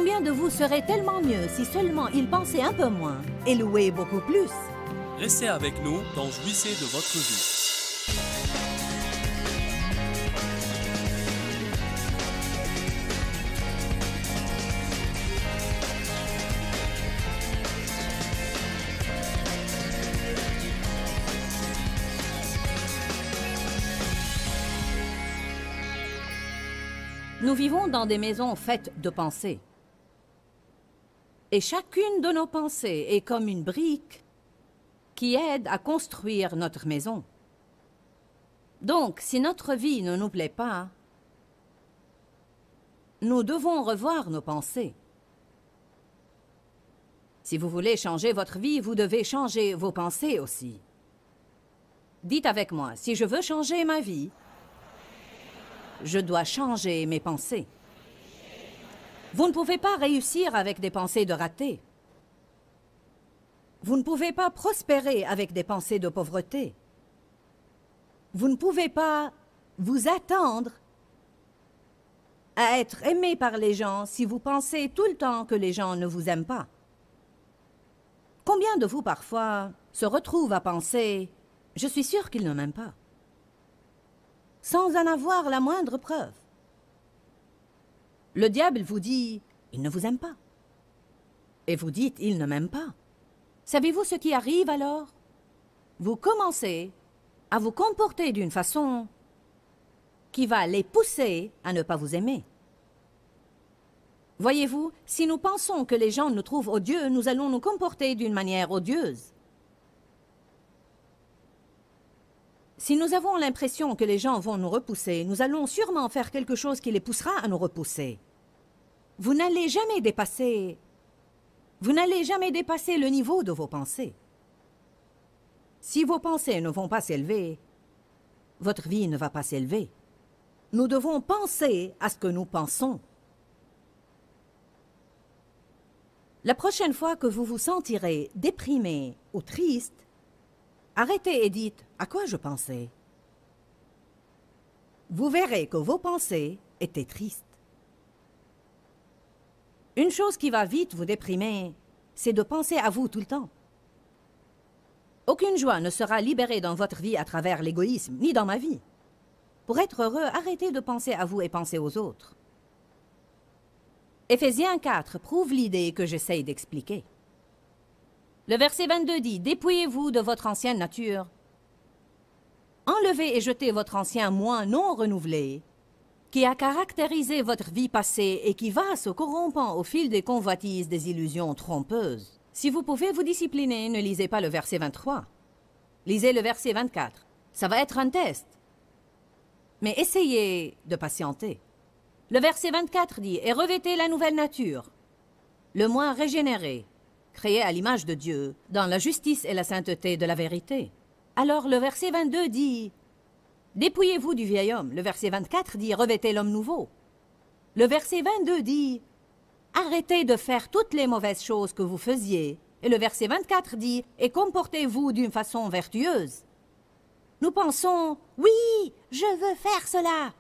Combien de vous serait tellement mieux si seulement ils pensaient un peu moins et louaient beaucoup plus? Restez avec nous dans Jouissez de votre vie. Nous vivons dans des maisons faites de pensées. Et chacune de nos pensées est comme une brique qui aide à construire notre maison. Donc, si notre vie ne nous plaît pas, nous devons revoir nos pensées. Si vous voulez changer votre vie, vous devez changer vos pensées aussi. Dites avec moi, si je veux changer ma vie, je dois changer mes pensées. Vous ne pouvez pas réussir avec des pensées de raté. Vous ne pouvez pas prospérer avec des pensées de pauvreté. Vous ne pouvez pas vous attendre à être aimé par les gens si vous pensez tout le temps que les gens ne vous aiment pas. Combien de vous, parfois, se retrouvent à penser « Je suis sûr qu'ils ne m'aiment pas », sans en avoir la moindre preuve. Le diable vous dit « Il ne vous aime pas ». Et vous dites « Il ne m'aime pas ». Savez-vous ce qui arrive alors? Vous commencez à vous comporter d'une façon qui va les pousser à ne pas vous aimer. Voyez-vous, si nous pensons que les gens nous trouvent odieux, nous allons nous comporter d'une manière odieuse. Si nous avons l'impression que les gens vont nous repousser, nous allons sûrement faire quelque chose qui les poussera à nous repousser. Vous n'allez jamais dépasser le niveau de vos pensées. Si vos pensées ne vont pas s'élever, votre vie ne va pas s'élever. Nous devons penser à ce que nous pensons. La prochaine fois que vous vous sentirez déprimé ou triste, arrêtez et dites « À quoi je pensais ?» Vous verrez que vos pensées étaient tristes. Une chose qui va vite vous déprimer, c'est de penser à vous tout le temps. Aucune joie ne sera libérée dans votre vie à travers l'égoïsme, ni dans ma vie. Pour être heureux, arrêtez de penser à vous et pensez aux autres. Éphésiens 4 prouve l'idée que j'essaye d'expliquer. Le verset 22 dit « Dépouillez-vous de votre ancienne nature. Enlevez et jetez votre ancien moi non renouvelé, qui a caractérisé votre vie passée et qui va se corrompant au fil des convoitises des illusions trompeuses. » Si vous pouvez vous discipliner, ne lisez pas le verset 23. Lisez le verset 24. Ça va être un test. Mais essayez de patienter. Le verset 24 dit « Et revêtez la nouvelle nature, le moi régénéré, créé à l'image de Dieu, dans la justice et la sainteté de la vérité. » Alors le verset 22 dit « Dépouillez-vous du vieil homme ». Le verset 24 dit « Revêtez l'homme nouveau ». Le verset 22 dit « Arrêtez de faire toutes les mauvaises choses que vous faisiez ». Et le verset 24 dit « Et comportez-vous d'une façon vertueuse ». Nous pensons « Oui, je veux faire cela ».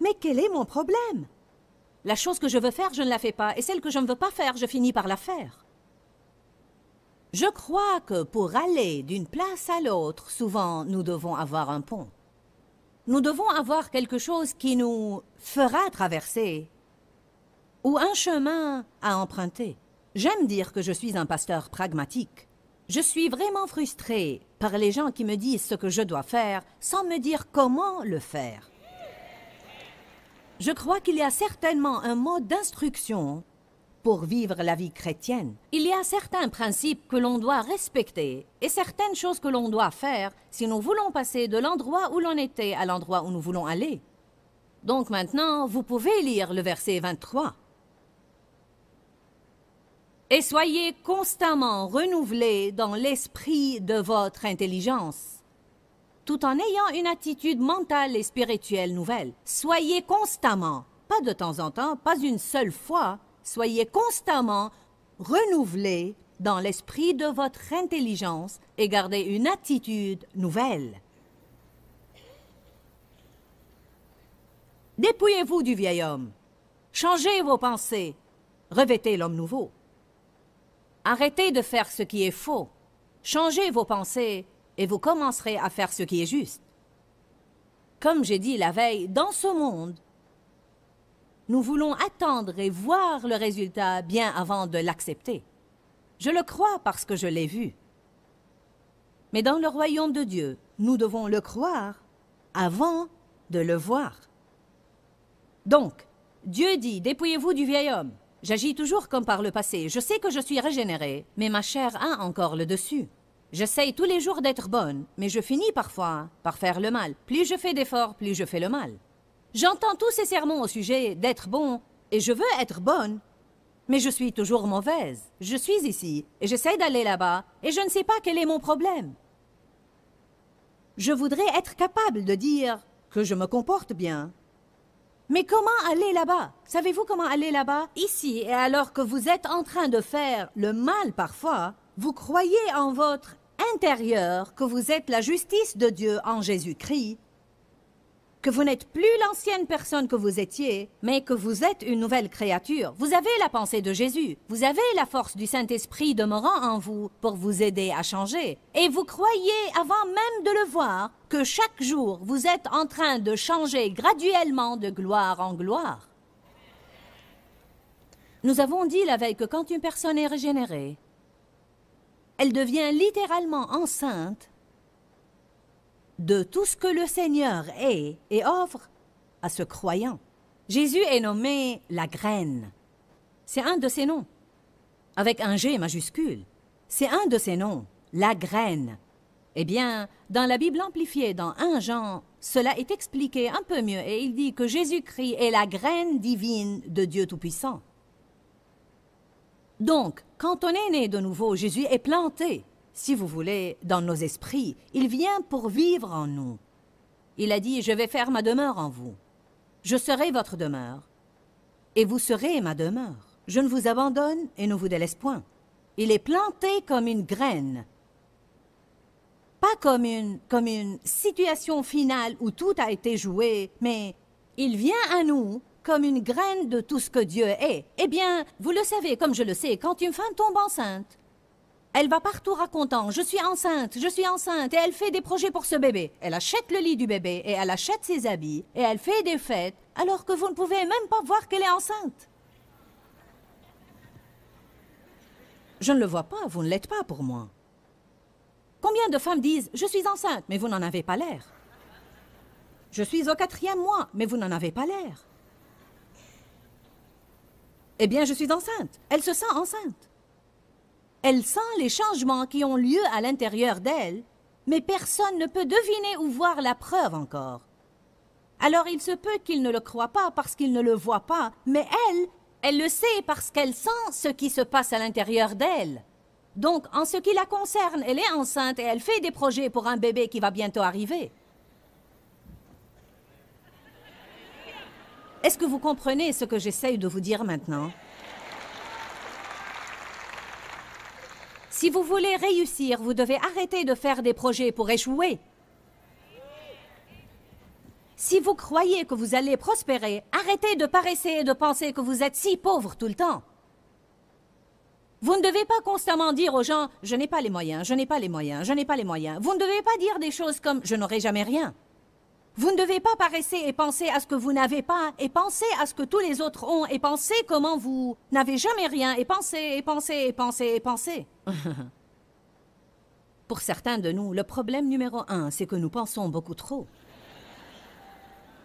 Mais quel est mon problème? La chose que je veux faire, je ne la fais pas, et celle que je ne veux pas faire, je finis par la faire. Je crois que pour aller d'une place à l'autre, souvent, nous devons avoir un pont. Nous devons avoir quelque chose qui nous fera traverser, ou un chemin à emprunter. J'aime dire que je suis un pasteur pragmatique. Je suis vraiment frustré par les gens qui me disent ce que je dois faire sans me dire comment le faire. Je crois qu'il y a certainement un mode d'instruction pour vivre la vie chrétienne. Il y a certains principes que l'on doit respecter et certaines choses que l'on doit faire si nous voulons passer de l'endroit où l'on était à l'endroit où nous voulons aller. Donc maintenant, vous pouvez lire le verset 23. « Et soyez constamment renouvelés dans l'esprit de votre intelligence. » tout en ayant une attitude mentale et spirituelle nouvelle. Soyez constamment, pas de temps en temps, pas une seule fois, soyez constamment renouvelés dans l'esprit de votre intelligence et gardez une attitude nouvelle. Dépouillez-vous du vieil homme. Changez vos pensées. Revêtez l'homme nouveau. Arrêtez de faire ce qui est faux. Changez vos pensées et vous commencerez à faire ce qui est juste. Comme j'ai dit la veille, dans ce monde, nous voulons attendre et voir le résultat bien avant de l'accepter. Je le crois parce que je l'ai vu. Mais dans le royaume de Dieu, nous devons le croire avant de le voir. Donc, Dieu dit, dépouillez-vous du vieil homme. J'agis toujours comme par le passé. Je sais que je suis régénérée, mais ma chair a encore le dessus. J'essaye tous les jours d'être bonne, mais je finis parfois par faire le mal. Plus je fais d'efforts, plus je fais le mal. J'entends tous ces sermons au sujet d'être bon, et je veux être bonne, mais je suis toujours mauvaise. Je suis ici, et j'essaie d'aller là-bas, et je ne sais pas quel est mon problème. Je voudrais être capable de dire que je me comporte bien. Mais comment aller là-bas? Savez-vous comment aller là-bas? Ici, et alors que vous êtes en train de faire le mal parfois, vous croyez en votre intérieur que vous êtes la justice de Dieu en Jésus-Christ, que vous n'êtes plus l'ancienne personne que vous étiez, mais que vous êtes une nouvelle créature. Vous avez la pensée de Jésus, vous avez la force du Saint-Esprit demeurant en vous pour vous aider à changer. Et vous croyez, avant même de le voir, que chaque jour vous êtes en train de changer graduellement de gloire en gloire. Nous avons dit la veille que quand une personne est régénérée, elle devient littéralement enceinte de tout ce que le Seigneur est et offre à ce croyant. Jésus est nommé la graine. C'est un de ses noms, avec un G majuscule. C'est un de ses noms, la graine. Eh bien, dans la Bible amplifiée, dans 1 Jean, cela est expliqué un peu mieux et il dit que Jésus-Christ est la graine divine de Dieu Tout-Puissant. Donc, quand on est né de nouveau, Jésus est planté, si vous voulez, dans nos esprits. Il vient pour vivre en nous. Il a dit, je vais faire ma demeure en vous. Je serai votre demeure, et vous serez ma demeure. Je ne vous abandonne et ne vous délaisse point. Il est planté comme une graine, pas comme une situation finale où tout a été joué, mais il vient à nous comme une graine de tout ce que Dieu est. Eh bien, vous le savez, comme je le sais, quand une femme tombe enceinte, elle va partout racontant « je suis enceinte » et elle fait des projets pour ce bébé. Elle achète le lit du bébé et elle achète ses habits et elle fait des fêtes alors que vous ne pouvez même pas voir qu'elle est enceinte. Je ne le vois pas, vous ne l'êtes pas pour moi. Combien de femmes disent « je suis enceinte » mais vous n'en avez pas l'air. Je suis au 4e mois, mais vous n'en avez pas l'air. Eh bien, je suis enceinte. Elle se sent enceinte. Elle sent les changements qui ont lieu à l'intérieur d'elle, mais personne ne peut deviner ou voir la preuve encore. Alors il se peut qu'il ne le croit pas parce qu'il ne le voit pas, mais elle le sait parce qu'elle sent ce qui se passe à l'intérieur d'elle. Donc, en ce qui la concerne, elle est enceinte et elle fait des projets pour un bébé qui va bientôt arriver. Est-ce que vous comprenez ce que j'essaye de vous dire maintenant? Si vous voulez réussir, vous devez arrêter de faire des projets pour échouer. Si vous croyez que vous allez prospérer, arrêtez de paresser et de penser que vous êtes si pauvre tout le temps. Vous ne devez pas constamment dire aux gens « je n'ai pas les moyens, je n'ai pas les moyens, je n'ai pas les moyens ». Vous ne devez pas dire des choses comme « je n'aurai jamais rien ». Vous ne devez pas paresser et penser à ce que vous n'avez pas, et penser à ce que tous les autres ont, et penser comment vous n'avez jamais rien, et penser, et penser, et penser, et penser. Pour certains de nous, le problème numéro 1, c'est que nous pensons beaucoup trop.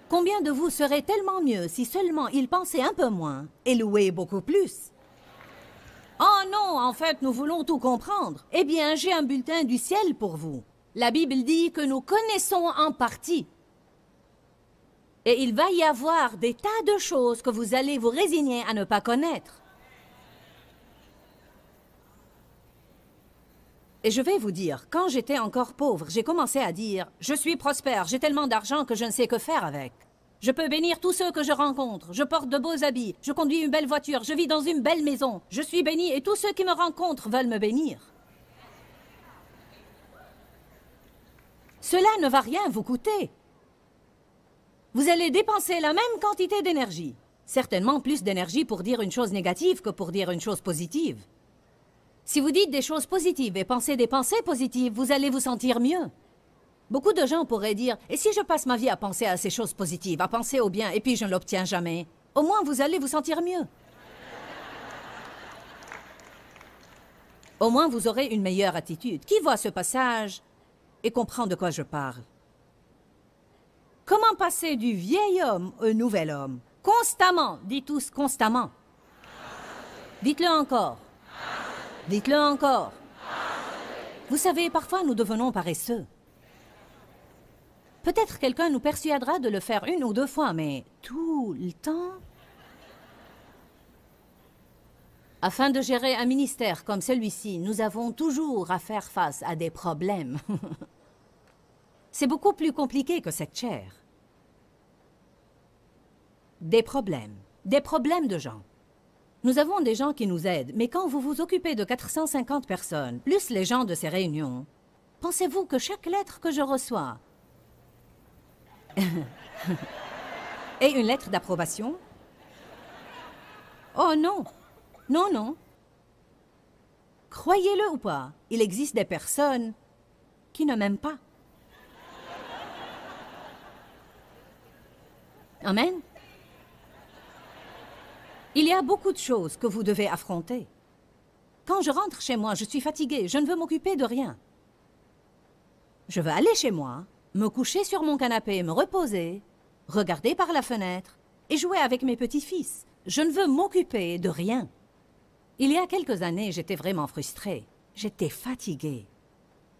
Combien de vous seraient tellement mieux si seulement ils pensaient un peu moins et louaient beaucoup plus? Oh non, en fait, nous voulons tout comprendre. Eh bien, j'ai un bulletin du ciel pour vous. La Bible dit que nous connaissons en partie. Et il va y avoir des tas de choses que vous allez vous résigner à ne pas connaître. Et je vais vous dire, quand j'étais encore pauvre, j'ai commencé à dire « Je suis prospère, j'ai tellement d'argent que je ne sais que faire avec. Je peux bénir tous ceux que je rencontre, je porte de beaux habits, je conduis une belle voiture, je vis dans une belle maison, je suis béni et tous ceux qui me rencontrent veulent me bénir. » Cela ne va rien vous coûter. Vous allez dépenser la même quantité d'énergie. Certainement plus d'énergie pour dire une chose négative que pour dire une chose positive. Si vous dites des choses positives et pensez des pensées positives, vous allez vous sentir mieux. Beaucoup de gens pourraient dire « Et si je passe ma vie à penser à ces choses positives, à penser au bien, et puis je ne l'obtiens jamais ?» Au moins, vous allez vous sentir mieux. Au moins, vous aurez une meilleure attitude. Qui voit ce passage et comprend de quoi je parle? Comment passer du vieil homme au nouvel homme? Constamment, dites tous constamment. Dites-le encore. Dites-le encore. Vous savez, parfois nous devenons paresseux. Peut-être quelqu'un nous persuadera de le faire 1 ou 2 fois, mais tout le temps? Afin de gérer un ministère comme celui-ci, nous avons toujours à faire face à des problèmes. C'est beaucoup plus compliqué que cette chaire. Des problèmes de gens. Nous avons des gens qui nous aident, mais quand vous vous occupez de 450 personnes, plus les gens de ces réunions, pensez-vous que chaque lettre que je reçois est une lettre d'approbation? Oh non! Non, non. Croyez-le ou pas, il existe des personnes qui ne m'aiment pas. Amen. Il y a beaucoup de choses que vous devez affronter. Quand je rentre chez moi, je suis fatiguée, je ne veux m'occuper de rien. Je veux aller chez moi, me coucher sur mon canapé, me reposer, regarder par la fenêtre et jouer avec mes petits-fils. Je ne veux m'occuper de rien. Il y a quelques années, j'étais vraiment frustrée. J'étais fatiguée.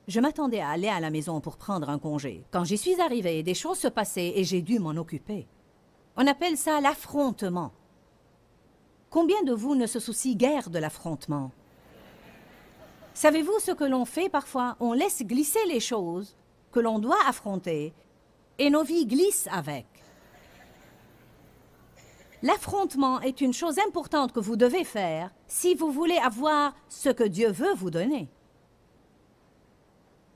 Je m'attendais à aller à la maison pour prendre un congé. Quand j'y suis arrivée, des choses se passaient et j'ai dû m'en occuper. On appelle ça l'affrontement. Combien de vous ne se soucient guère de l'affrontement? Savez-vous ce que l'on fait parfois? On laisse glisser les choses que l'on doit affronter et nos vies glissent avec. L'affrontement est une chose importante que vous devez faire si vous voulez avoir ce que Dieu veut vous donner.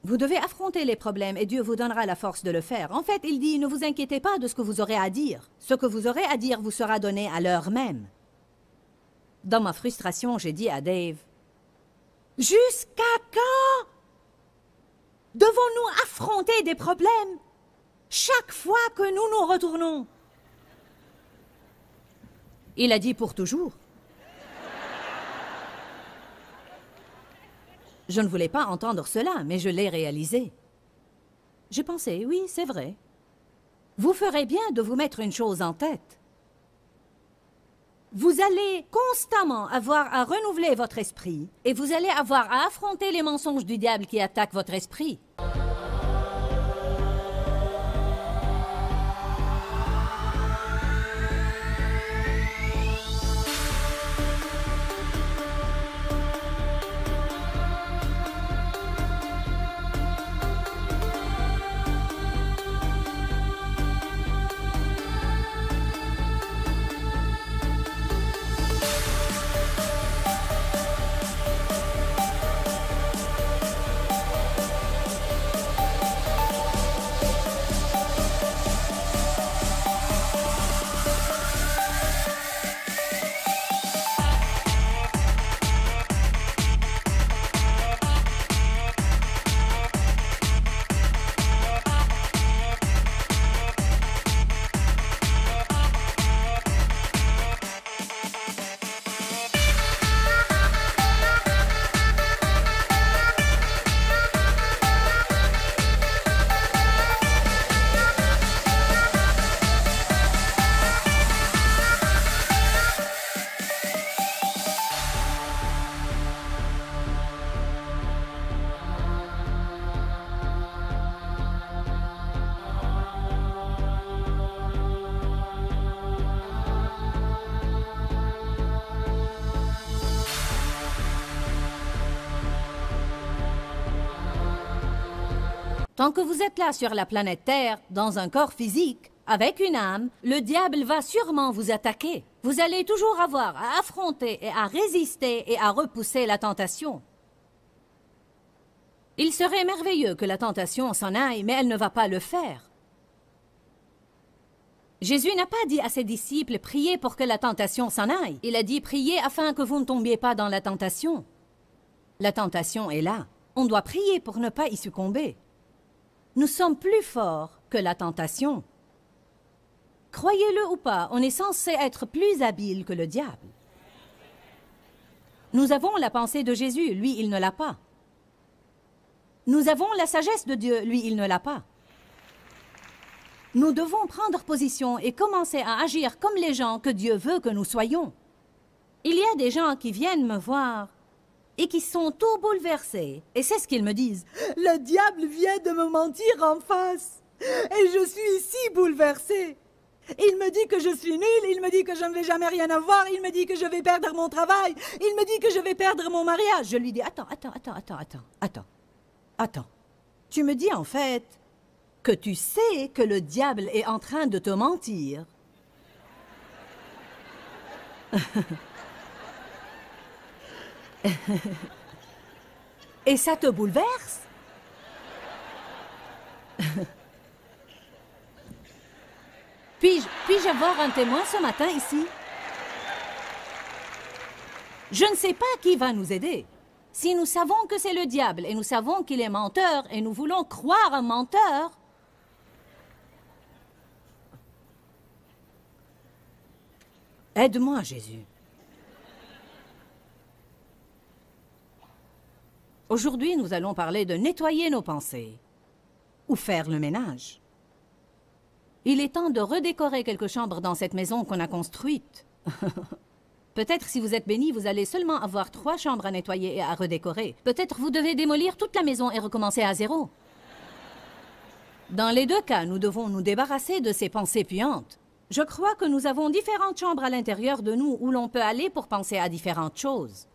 Vous devez affronter les problèmes et Dieu vous donnera la force de le faire. En fait, il dit, ne vous inquiétez pas de ce que vous aurez à dire. Ce que vous aurez à dire vous sera donné à l'heure même. Dans ma frustration, j'ai dit à Dave, « Jusqu'à quand devons-nous affronter des problèmes chaque fois que nous nous retournons? » Il a dit, « Pour toujours. » Je ne voulais pas entendre cela, mais je l'ai réalisé. J'ai pensé, oui, c'est vrai. Vous ferez bien de vous mettre une chose en tête. Vous allez constamment avoir à renouveler votre esprit et vous allez avoir à affronter les mensonges du diable qui attaquent votre esprit. Tant que vous êtes là sur la planète Terre, dans un corps physique, avec une âme, le diable va sûrement vous attaquer. Vous allez toujours avoir à affronter et à résister et à repousser la tentation. Il serait merveilleux que la tentation s'en aille, mais elle ne va pas le faire. Jésus n'a pas dit à ses disciples « Priez pour que la tentation s'en aille ». Il a dit « Priez afin que vous ne tombiez pas dans la tentation ». La tentation est là. On doit prier pour ne pas y succomber. Nous sommes plus forts que la tentation. Croyez-le ou pas, on est censé être plus habile que le diable. Nous avons la pensée de Jésus, lui, il ne l'a pas. Nous avons la sagesse de Dieu, lui, il ne l'a pas. Nous devons prendre position et commencer à agir comme les gens que Dieu veut que nous soyons. Il y a des gens qui viennent me voir et qui sont tout bouleversés. Et c'est ce qu'ils me disent. « Le diable vient de me mentir en face et je suis si bouleversé. Il me dit que je suis nulle, il me dit que je ne vais jamais rien avoir, il me dit que je vais perdre mon travail, il me dit que je vais perdre mon mariage. » Je lui dis « Attends. Tu me dis en fait que tu sais que le diable est en train de te mentir. » Et ça te bouleverse? Puis-je avoir un témoin ce matin ici? Je ne sais pas qui va nous aider. Si nous savons que c'est le diable et nous savons qu'il est menteur et nous voulons croire un menteur, aide-moi, Jésus. Aujourd'hui, nous allons parler de nettoyer nos pensées ou faire le ménage. Il est temps de redécorer quelques chambres dans cette maison qu'on a construite. Peut-être si vous êtes béni, vous allez seulement avoir 3 chambres à nettoyer et à redécorer. Peut-être vous devez démolir toute la maison et recommencer à zéro. Dans les 2 cas, nous devons nous débarrasser de ces pensées puantes. Je crois que nous avons différentes chambres à l'intérieur de nous où l'on peut aller pour penser à différentes choses.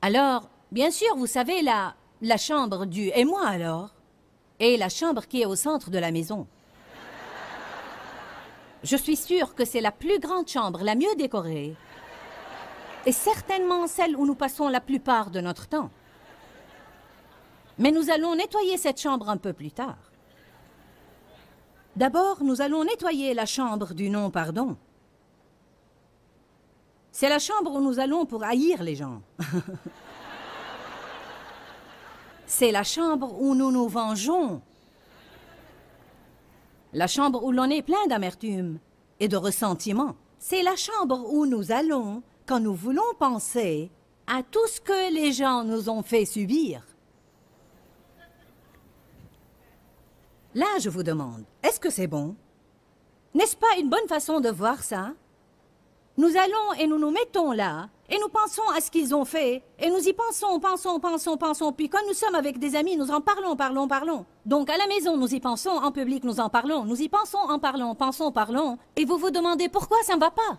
Alors, bien sûr, vous savez, la chambre du « et moi alors ?» et la chambre qui est au centre de la maison. Je suis sûre que c'est la plus grande chambre, la mieux décorée, et certainement celle où nous passons la plupart de notre temps. Mais nous allons nettoyer cette chambre un peu plus tard. D'abord, nous allons nettoyer la chambre du non-pardon. C'est la chambre où nous allons pour haïr les gens. C'est la chambre où nous nous vengeons. La chambre où l'on est plein d'amertume et de ressentiment. C'est la chambre où nous allons quand nous voulons penser à tout ce que les gens nous ont fait subir. Là, je vous demande, est-ce que c'est bon? N'est-ce pas une bonne façon de voir ça? Nous allons et nous nous mettons là, et nous pensons à ce qu'ils ont fait, et nous y pensons, puis quand nous sommes avec des amis, nous en parlons. Donc à la maison, nous y pensons, en public, nous en parlons, nous y pensons, en parlons, parlons, et vous vous demandez pourquoi ça ne va pas?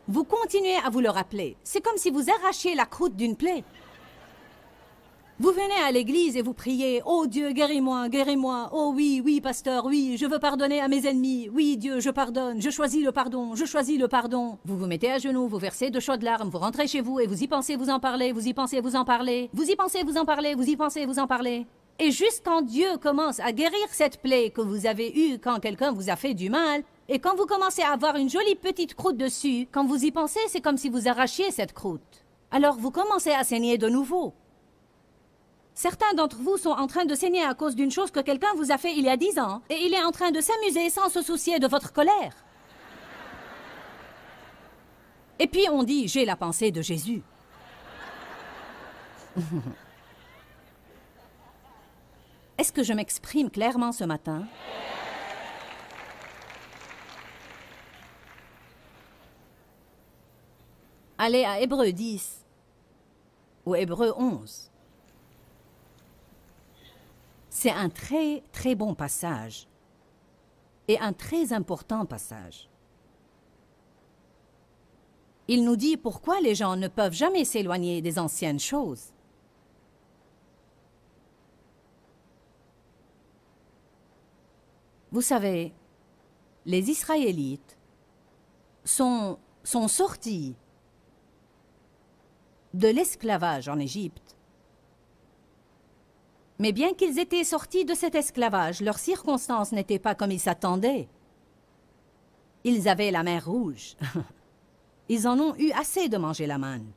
Vous continuez à vous le rappeler. C'est comme si vous arrachiez la croûte d'une plaie. Vous venez à l'église et vous priez « Oh Dieu, guéris-moi, guéris-moi. Oh oui, oui, pasteur, oui, je veux pardonner à mes ennemis. Oui, Dieu, je pardonne. Je choisis le pardon. Je choisis le pardon. » Vous vous mettez à genoux, vous versez de chaudes larmes, vous rentrez chez vous et vous y pensez, vous en parlez, vous y pensez, vous en parlez. Vous y pensez, vous en parlez, vous y pensez, vous en parlez. Et juste quand Dieu commence à guérir cette plaie que vous avez eue quand quelqu'un vous a fait du mal, et quand vous commencez à avoir une jolie petite croûte dessus, quand vous y pensez, c'est comme si vous arrachiez cette croûte. Alors vous commencez à saigner de nouveau. Certains d'entre vous sont en train de saigner à cause d'une chose que quelqu'un vous a fait il y a 10 ans, et il est en train de s'amuser sans se soucier de votre colère. Et puis on dit « j'ai la pensée de Jésus ». Est-ce que je m'exprime clairement ce matin? Allez à Hébreux 10 ou Hébreux 11. C'est un très, très bon passage et un très important passage. Il nous dit pourquoi les gens ne peuvent jamais s'éloigner des anciennes choses. Vous savez, les Israélites sont sont sortis de l'esclavage en Égypte. Mais bien qu'ils étaient sortis de cet esclavage, leurs circonstances n'étaient pas comme ils s'attendaient. Ils avaient la mer Rouge. Ils en ont eu assez de manger la manne.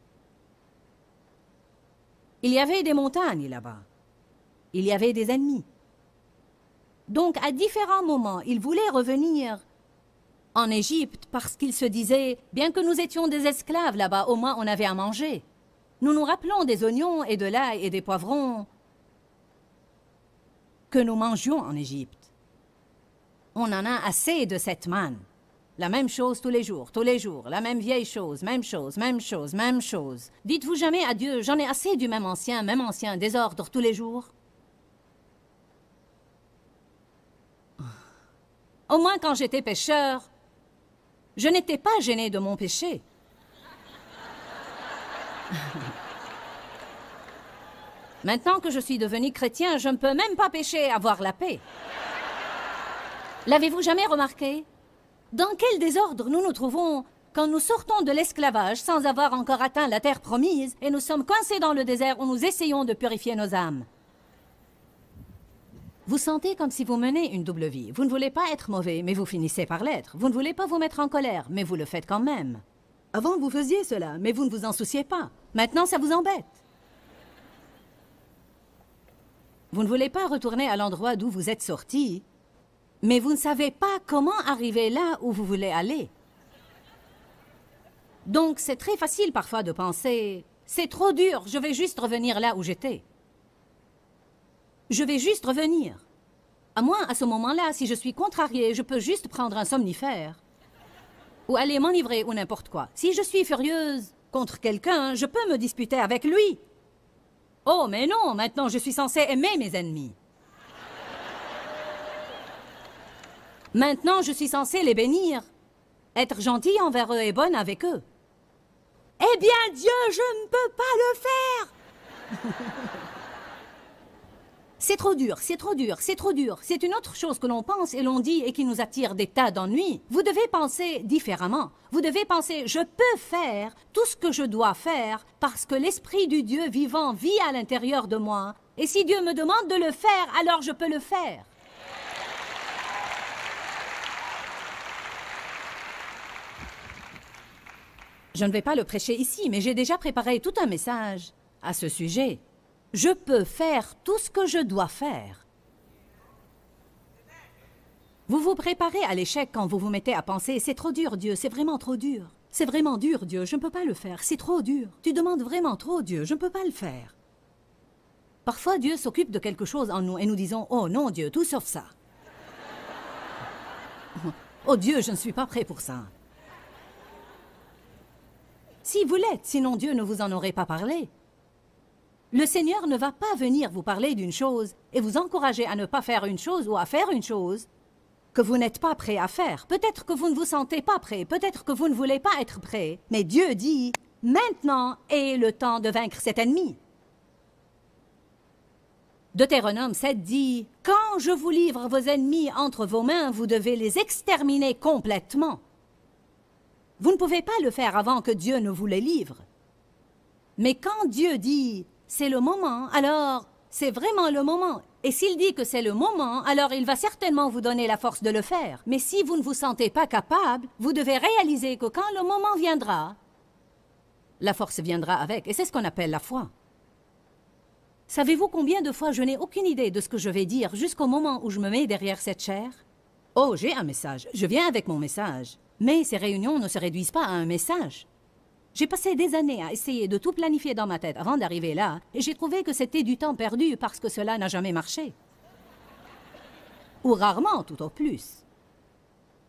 Il y avait des montagnes là-bas. Il y avait des ennemis. Donc, à différents moments, ils voulaient revenir en Égypte parce qu'ils se disaient, bien que nous étions des esclaves là-bas, au moins on avait à manger. Nous nous rappelons des oignons et de l'ail et des poivrons que nous mangions en Égypte. On en a assez de cette manne. La même chose tous les jours, la même vieille chose, même chose, même chose, même chose. Dites-vous jamais à Dieu, j'en ai assez du même ancien désordre tous les jours. Au moins quand j'étais pécheur, je n'étais pas gêné de mon péché. Maintenant que je suis devenu chrétien, je ne peux même pas pécher, avoir la paix. L'avez-vous jamais remarqué? Dans quel désordre nous nous trouvons quand nous sortons de l'esclavage sans avoir encore atteint la terre promise et nous sommes coincés dans le désert où nous essayons de purifier nos âmes? Vous sentez comme si vous menez une double vie. Vous ne voulez pas être mauvais, mais vous finissez par l'être. Vous ne voulez pas vous mettre en colère, mais vous le faites quand même. Avant, vous faisiez cela, mais vous ne vous en souciez pas. Maintenant, ça vous embête. Vous ne voulez pas retourner à l'endroit d'où vous êtes sorti, mais vous ne savez pas comment arriver là où vous voulez aller. Donc, c'est très facile parfois de penser « C'est trop dur, je vais juste revenir là où j'étais. » Je vais juste revenir. À moins, à ce moment-là, si je suis contrariée, je peux juste prendre un somnifère. Ou aller m'enivrer ou n'importe quoi. Si je suis furieuse contre quelqu'un, je peux me disputer avec lui. Oh, mais non, maintenant je suis censée aimer mes ennemis. Maintenant, je suis censée les bénir, être gentille envers eux et bonne avec eux. Eh bien, Dieu, je ne peux pas le faire. C'est trop dur, c'est trop dur, c'est trop dur. C'est une autre chose que l'on pense et l'on dit et qui nous attire des tas d'ennuis. Vous devez penser différemment. Vous devez penser, je peux faire tout ce que je dois faire parce que l'Esprit du Dieu vivant vit à l'intérieur de moi. Et si Dieu me demande de le faire, alors je peux le faire. Je ne vais pas le prêcher ici, mais j'ai déjà préparé tout un message à ce sujet. Je peux faire tout ce que je dois faire. Vous vous préparez à l'échec quand vous vous mettez à penser « C'est trop dur, Dieu, c'est vraiment trop dur. C'est vraiment dur, Dieu, je ne peux pas le faire, c'est trop dur. Tu demandes vraiment trop, Dieu, je ne peux pas le faire. » Parfois, Dieu s'occupe de quelque chose en nous et nous disons « Oh non, Dieu, tout sauf ça. » « Oh Dieu, je ne suis pas prêt pour ça. » Si vous l'êtes, sinon Dieu ne vous en aurait pas parlé. Le Seigneur ne va pas venir vous parler d'une chose et vous encourager à ne pas faire une chose ou à faire une chose que vous n'êtes pas prêt à faire. Peut-être que vous ne vous sentez pas prêt, peut-être que vous ne voulez pas être prêt. Mais Dieu dit, maintenant est le temps de vaincre cet ennemi. Deutéronome 7 dit, « Quand je vous livre vos ennemis entre vos mains, vous devez les exterminer complètement. » Vous ne pouvez pas le faire avant que Dieu ne vous les livre. Mais quand Dieu dit « c'est le moment », alors c'est vraiment le moment. Et s'il dit que c'est le moment, alors il va certainement vous donner la force de le faire. Mais si vous ne vous sentez pas capable, vous devez réaliser que quand le moment viendra, la force viendra avec. Et c'est ce qu'on appelle la foi. Savez-vous combien de fois je n'ai aucune idée de ce que je vais dire jusqu'au moment où je me mets derrière cette chaire? Oh, j'ai un message. Je viens avec mon message. Mais ces réunions ne se réduisent pas à un message. J'ai passé des années à essayer de tout planifier dans ma tête avant d'arriver là, et j'ai trouvé que c'était du temps perdu parce que cela n'a jamais marché. Ou rarement, tout au plus.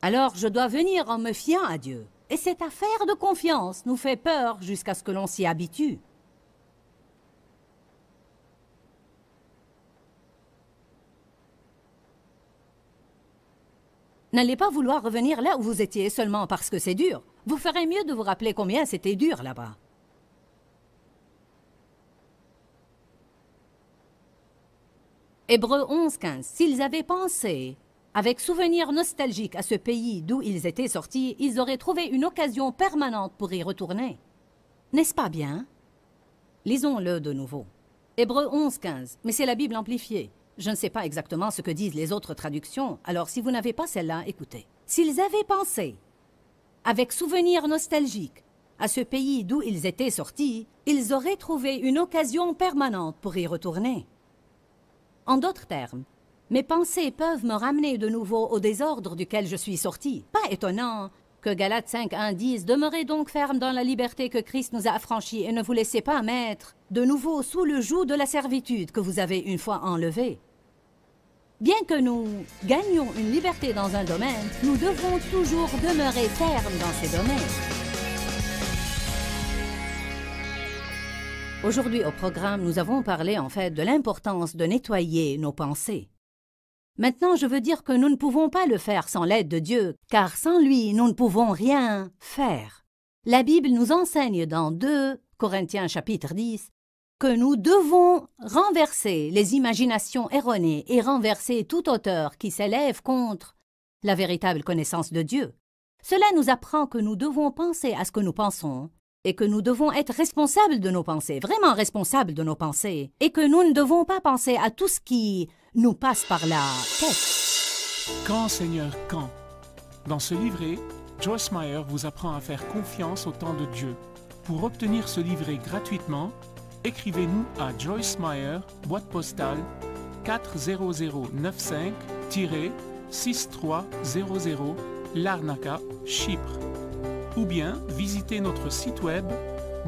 Alors je dois venir en me fiant à Dieu. Et cette affaire de confiance nous fait peur jusqu'à ce que l'on s'y habitue. N'allez pas vouloir revenir là où vous étiez seulement parce que c'est dur. Vous ferez mieux de vous rappeler combien c'était dur là-bas. Hébreux 11, 15. S'ils avaient pensé Avec souvenir nostalgique à ce pays d'où ils étaient sortis, ils auraient trouvé une occasion permanente pour y retourner. N'est-ce pas bien? Lisons-le de nouveau. Hébreux 11:15, mais c'est la Bible amplifiée. Je ne sais pas exactement ce que disent les autres traductions, alors si vous n'avez pas celle-là, écoutez. S'ils avaient pensé, avec souvenir nostalgique, à ce pays d'où ils étaient sortis, ils auraient trouvé une occasion permanente pour y retourner. En d'autres termes, mes pensées peuvent me ramener de nouveau au désordre duquel je suis sorti. Pas étonnant que Galates 5:1 dise « Demeurez donc ferme dans la liberté que Christ nous a affranchis et ne vous laissez pas mettre de nouveau sous le joug de la servitude que vous avez une fois enlevée. » Bien que nous gagnions une liberté dans un domaine, nous devons toujours demeurer fermes dans ces domaines. Aujourd'hui au programme, nous avons parlé en fait de l'importance de nettoyer nos pensées. Maintenant, je veux dire que nous ne pouvons pas le faire sans l'aide de Dieu, car sans lui, nous ne pouvons rien faire. La Bible nous enseigne dans 2 Corinthiens chapitre 10 que nous devons renverser les imaginations erronées et renverser toute hauteur qui s'élève contre la véritable connaissance de Dieu. Cela nous apprend que nous devons penser à ce que nous pensons et que nous devons être responsables de nos pensées, vraiment responsables de nos pensées, et que nous ne devons pas penser à tout ce qui nous passe par la tête. Quand, Seigneur, quand? Dans ce livret, Joyce Meyer vous apprend à faire confiance au temps de Dieu. Pour obtenir ce livret gratuitement, écrivez-nous à Joyce Meyer, boîte postale 40095-6300, Larnaca, Chypre. Ou bien visitez notre site web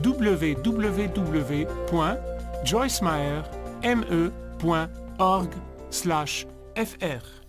www.joycemeyer.org/fr.